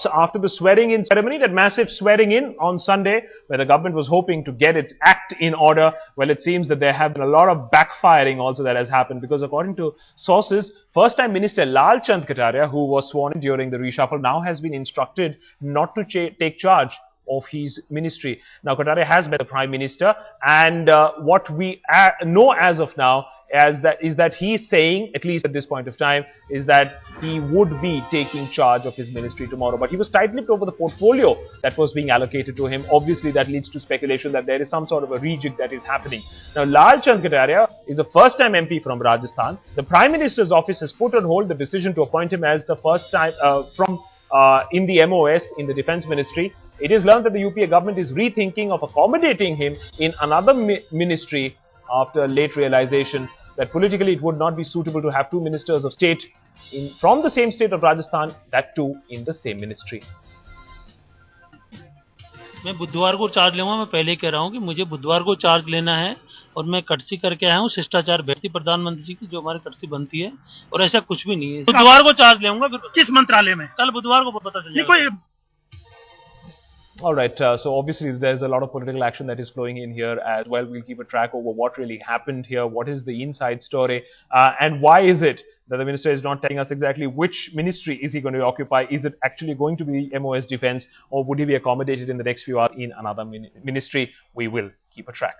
thoughts after the swearing-in ceremony, that massive swearing-in on Sunday, where the government was hoping to get its act in order? Well, it seems that there have been a lot of backfiring also that has happened, because according to sources, first-time Minister Lal Chand Kataria, who was sworn in during the reshuffle, now has been instructed not to take charge of his ministry. Now, Kataria has met the Prime Minister, and what we know as of now is that he is saying, at least at this point of time, is that he would be taking charge of his ministry tomorrow. But he was tight-lipped over the portfolio that was being allocated to him. Obviously, that leads to speculation that there is some sort of a rejig that is happening. Now, Lal Chand Kataria is a first-time MP from Rajasthan. The Prime Minister's office has put on hold the decision to appoint him as the first time in the MOS, in the Defence Ministry. It is learned that the UPA government is rethinking of accommodating him in another ministry after late realization that politically it would not be suitable to have two ministers of state from the same state of Rajasthan, that too in the same ministry. मैं बुधवार को charge लूंगा। मैं पहले कह रहा हूं कि मुझे बुधवार को चार्ज लेना है और मैं कटसी करके आया हूं शिष्टाचार भेजती प्रधानमंत्री जी की, जो हमारी कटसी बनती है, और ऐसा कुछ भी नहीं है। बुधवार को चार्ज लूंगा। फिर किस मंत्रालय में? कल बुधवार को पता चल जाएगा। All right, so obviously there's a lot of political action that is flowing in here as well. We'll keep a track over what really happened here, what is the inside story, and why is it that the minister is not telling us exactly which ministry is he going to occupy. Is it actually going to be MOS Defence, or would he be accommodated in the next few hours in another ministry? We will keep a track.